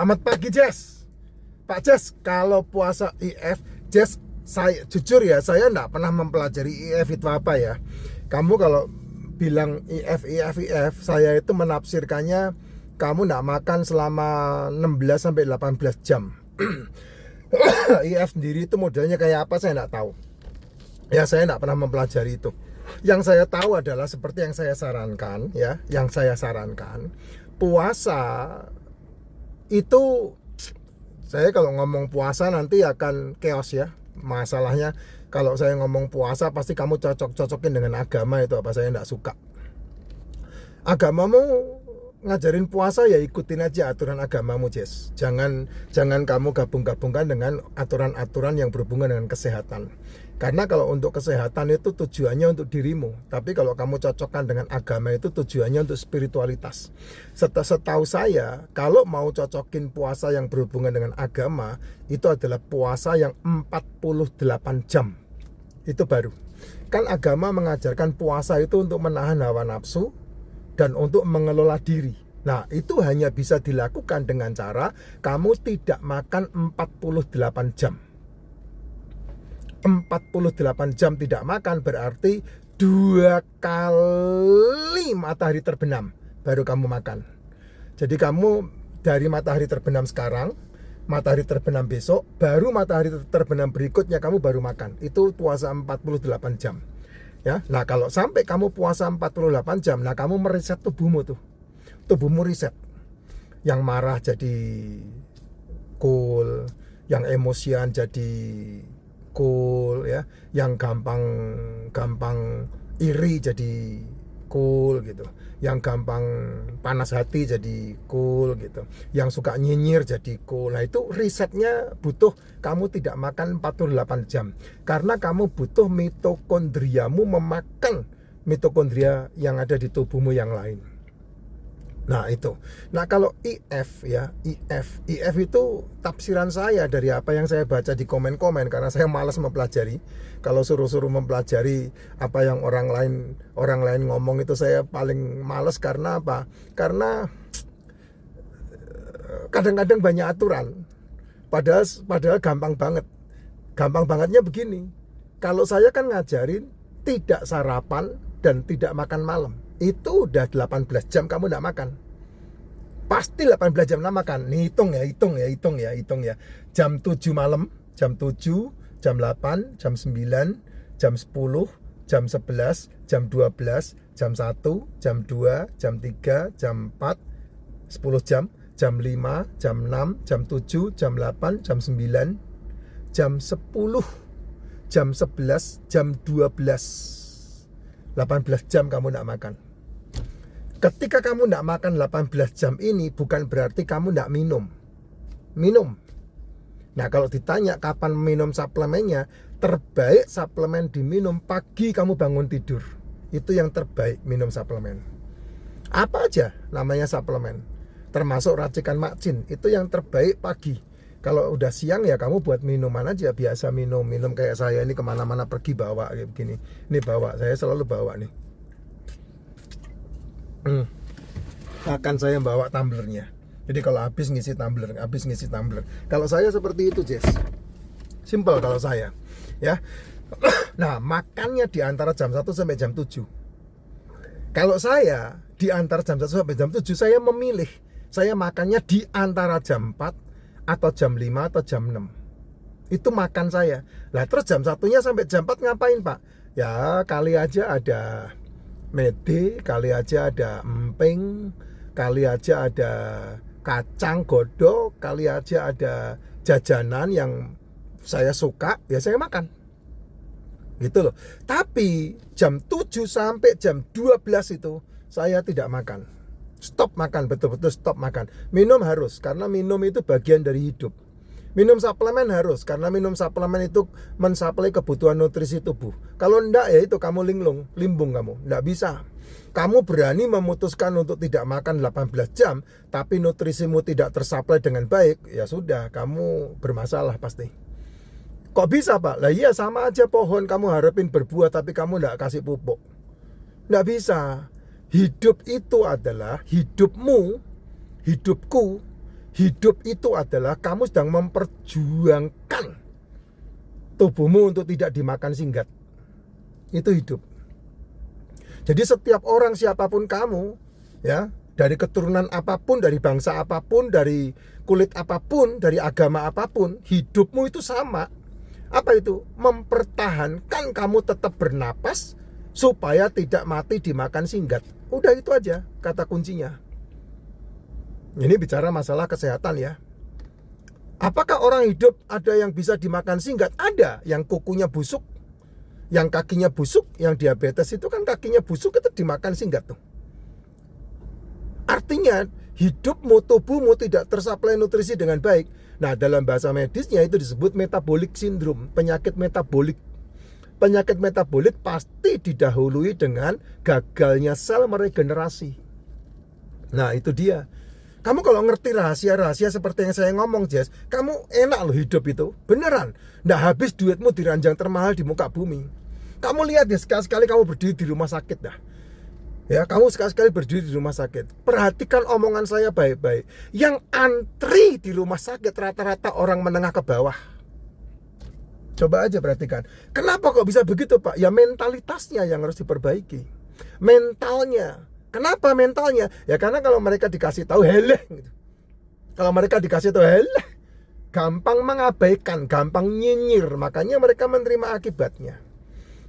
Selamat pagi Jess. Pak Jess, kalau puasa IF, Jess, saya jujur ya, saya enggak pernah mempelajari IF itu apa ya. Kamu kalau bilang IF, saya itu menafsirkannya kamu enggak makan selama 16 sampai 18 jam. IF sendiri itu modelnya kayak apa saya enggak tahu. Ya, saya enggak pernah mempelajari itu. Yang saya tahu adalah seperti yang saya sarankan ya, puasa itu, saya kalau ngomong puasa nanti akan chaos ya. Masalahnya kalau saya ngomong puasa pasti kamu cocok-cocokin dengan agama, itu apa saya enggak suka. Agamamu ngajarin puasa ya ikutin aja aturan agamamu, Jess. Jangan kamu gabung-gabungkan dengan aturan-aturan yang berhubungan dengan kesehatan. Karena kalau untuk kesehatan itu tujuannya untuk dirimu, tapi kalau kamu cocokkan dengan agama itu tujuannya untuk spiritualitas. Setahu saya, kalau mau cocokin puasa yang berhubungan dengan agama, itu adalah puasa yang 48 jam. Itu baru. Kan agama mengajarkan puasa itu untuk menahan hawa nafsu dan untuk mengelola diri. Nah, itu hanya bisa dilakukan dengan cara kamu tidak makan 48 jam. 48 jam tidak makan berarti 2 kali matahari terbenam baru kamu makan. Jadi kamu dari matahari terbenam sekarang, matahari terbenam besok, baru matahari terbenam berikutnya kamu baru makan. Itu puasa 48 jam. Ya, nah kalau sampai kamu puasa 48 jam, nah kamu mereset tubuhmu tuh. Tubuhmu reset. Yang marah jadi cool, yang emosian jadi cool ya, yang gampang iri jadi cool gitu, yang gampang panas hati jadi cool gitu, yang suka nyinyir jadi cool. Nah itu risetnya butuh kamu tidak makan 48 jam karena kamu butuh mitokondriamu memakan mitokondria yang ada di tubuhmu yang lain. Nah itu. Nah kalau IF itu tafsiran saya dari apa yang saya baca di komen-komen, karena saya malas mempelajari. Kalau suruh mempelajari apa yang orang lain ngomong itu saya paling malas. Karena apa? Karena kadang-kadang banyak aturan. Padahal gampang banget. Gampang bangetnya begini. Kalau saya kan ngajarin tidak sarapan dan tidak makan malam. Itu udah 18 jam kamu enggak makan. Pasti 18 jam enggak makan. Nih hitung ya. Jam 7 malam, jam 7, jam 8, jam 9, jam 10, jam 11, jam 12, jam 1, jam 2, jam 3, jam 4, 10 jam, jam 5, jam 6, jam 7, jam 8, jam 9, jam 10, jam 11, jam 12. 18 jam kamu enggak makan. Ketika kamu enggak makan 18 jam ini bukan berarti kamu enggak minum. Nah kalau ditanya kapan minum suplemennya, terbaik suplemen diminum pagi kamu bangun tidur. Itu yang terbaik, minum suplemen. Apa aja namanya suplemen, termasuk racikan makcin, itu yang terbaik pagi. Kalau udah siang ya kamu buat minuman aja, biasa minum kayak saya ini kemana-mana pergi bawa kayak begini. Ini bawa, saya selalu bawa nih. Akan saya bawa tumblernya. Jadi kalau habis ngisi tumbler. Kalau saya seperti itu, Jess. Simple kalau saya. Ya. Nah, makannya di antara jam 1 sampai jam 7. Kalau saya di antara jam 1 sampai jam 7 saya memilih. Saya makannya di antara jam 4 atau jam 5 atau jam 6. Itu makan saya. Lah terus jam 1-nya sampai jam 4 ngapain, Pak? Ya, kali aja ada mede, kali aja ada emping, kali aja ada kacang godok, kali aja ada jajanan yang saya suka, ya saya makan. Gitu loh. Tapi jam 7 sampai jam 12 itu saya tidak makan. Stop makan, betul-betul stop makan. Minum harus, karena minum itu bagian dari hidup. Minum suplemen harus, karena minum suplemen itu mensuplai kebutuhan nutrisi tubuh. Kalau enggak ya itu kamu limbung kamu, enggak bisa. Kamu berani memutuskan untuk tidak makan 18 jam, tapi nutrisimu tidak tersuplai dengan baik, ya sudah, kamu bermasalah pasti. Kok bisa, Pak? Lah iya sama aja pohon, kamu harapin berbuah tapi kamu enggak kasih pupuk. Enggak bisa. Hidup itu adalah hidupmu, hidupku, Hidup itu adalah kamu sedang memperjuangkan tubuhmu untuk tidak dimakan singgat. Itu hidup. Jadi setiap orang, siapapun kamu, ya, dari keturunan apapun, dari bangsa apapun, dari kulit apapun, dari agama apapun, hidupmu itu sama. Apa itu? Mempertahankan kamu tetap bernapas supaya tidak mati dimakan singgat. Udah itu aja kata kuncinya. Ini bicara masalah kesehatan ya. Apakah orang hidup ada yang bisa dimakan singgat? Ada, yang kukunya busuk, yang kakinya busuk, yang diabetes itu kan kakinya busuk, itu dimakan singgat tuh. Artinya hidupmu, tubuhmu tidak tersuplai nutrisi dengan baik. Nah, dalam bahasa medisnya itu disebut metabolic syndrome, penyakit metabolik. Penyakit metabolik pasti didahului dengan gagalnya sel meregenerasi. Nah, itu dia. Kamu kalau ngerti rahasia-rahasia seperti yang saya ngomong, Jess, kamu enak loh hidup itu. Beneran. Nggak habis duitmu di ranjang termahal di muka bumi. Kamu lihat ya, sekali-sekali kamu berdiri di rumah sakit dah. Ya, kamu sekali-sekali berdiri di rumah sakit. Perhatikan omongan saya baik-baik. Yang antri di rumah sakit rata-rata orang menengah ke bawah. Coba aja perhatikan. Kenapa kok bisa begitu, Pak? Ya mentalitasnya yang harus diperbaiki. Mentalnya. Kenapa mentalnya? Ya karena kalau mereka dikasih tahu heleh gitu. Kalau mereka dikasih tahu heleh, gampang mengabaikan, gampang nyinyir, makanya mereka menerima akibatnya.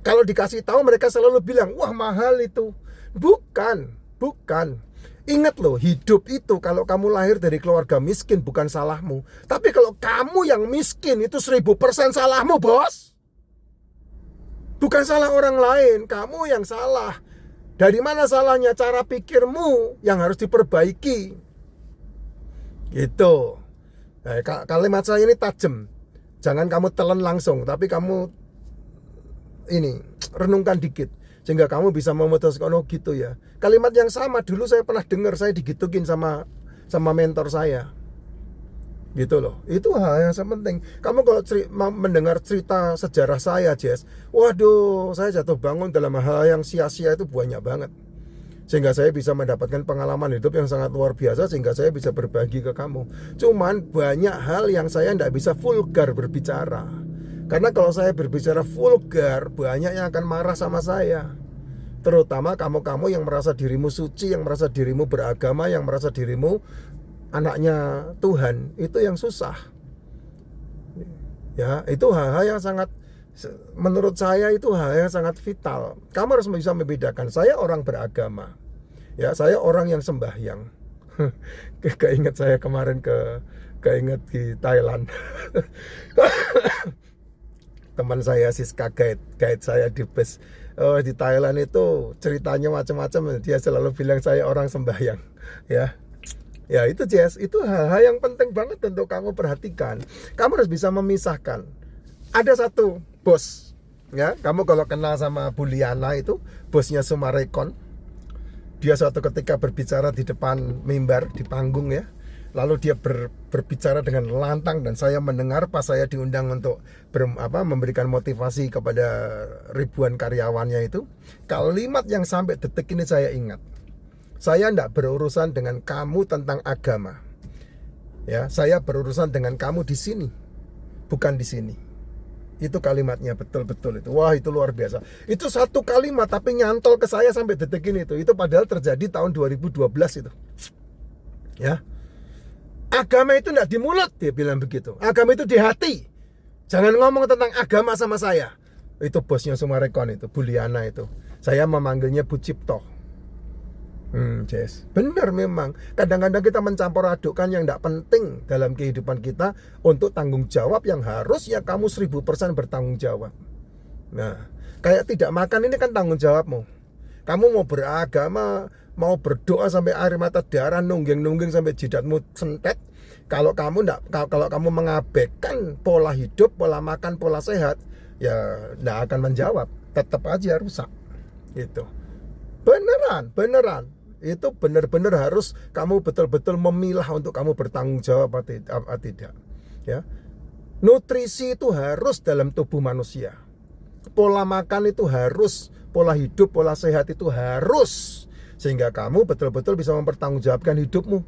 Kalau dikasih tahu mereka selalu bilang, "Wah, mahal itu." Bukan. Ingat loh, hidup itu kalau kamu lahir dari keluarga miskin bukan salahmu. Tapi kalau kamu yang miskin itu 1000% salahmu, bos. Bukan salah orang lain, kamu yang salah. Dari mana salahnya? Cara pikirmu yang harus diperbaiki. Gitu. Nah, kalimat saya ini tajam. Jangan kamu telan langsung, tapi kamu ini renungkan dikit sehingga kamu bisa memutuskan, oh gitu ya. Kalimat yang sama dulu saya pernah dengar, saya digituin sama mentor saya. Gitu loh. Itu hal yang sangat penting. Kamu kalau mendengar cerita sejarah saya, Jess, waduh, saya jatuh bangun dalam hal yang sia-sia itu banyak banget. Sehingga saya bisa mendapatkan pengalaman hidup yang sangat luar biasa, sehingga saya bisa berbagi ke kamu. Cuman banyak hal yang saya tidak bisa vulgar berbicara. Karena kalau saya berbicara vulgar, banyak yang akan marah sama saya. Terutama kamu-kamu yang merasa dirimu suci, yang merasa dirimu beragama, yang merasa dirimu anaknya Tuhan, itu yang susah. Ya, itu hal-hal yang sangat, menurut saya itu hal yang sangat vital. Kamu harus bisa membedakan. Saya orang beragama. Ya, saya orang yang sembahyang. Keinget saya kemarin keinget di Thailand. Teman saya Siska guide saya di bus. Di Thailand itu ceritanya macam-macam. Dia selalu bilang saya orang sembahyang. Ya itu Jess, itu hal-hal yang penting banget untuk kamu perhatikan. Kamu harus bisa memisahkan. Ada satu bos, ya, kamu kalau kenal sama Buliana itu, bosnya Sumarekon. Dia suatu ketika berbicara di depan mimbar, di panggung ya. Lalu dia berbicara dengan lantang dan saya mendengar pas saya diundang untuk memberikan motivasi kepada ribuan karyawannya itu. Kalimat yang sampai detik ini saya ingat. Saya tidak berurusan dengan kamu tentang agama. Ya, saya berurusan dengan kamu di sini, bukan di sini. Itu kalimatnya betul-betul itu. Wah, itu luar biasa. Itu satu kalimat tapi nyantol ke saya sampai detik ini itu. Itu padahal terjadi tahun 2012 itu. Ya. Agama itu tidak di mulut, dia bilang begitu. Agama itu di hati. Jangan ngomong tentang agama sama saya. Itu bosnya Sumarekon itu, Buliana itu. Saya memanggilnya Bu Cipto. Jess, benar memang. Kadang-kadang kita mencampur adukkan yang tidak penting dalam kehidupan kita untuk tanggung jawab yang harus ya kamu 1000% bertanggung jawab. Nah, kayak tidak makan ini kan tanggung jawabmu. Kamu mau beragama, mau berdoa sampai air mata darah, nungging sampai jidatmu sentet. Kalau kamu mengabaikan pola hidup, pola makan, pola sehat, ya tidak akan menjawab. Tetap aja rusak. Gitu. Beneran. Itu benar-benar harus kamu betul-betul memilah untuk kamu bertanggung jawab atau tidak. Ya. Nutrisi itu harus dalam tubuh manusia. Pola makan itu harus, pola hidup, pola sehat itu harus. Sehingga kamu betul-betul bisa mempertanggungjawabkan hidupmu.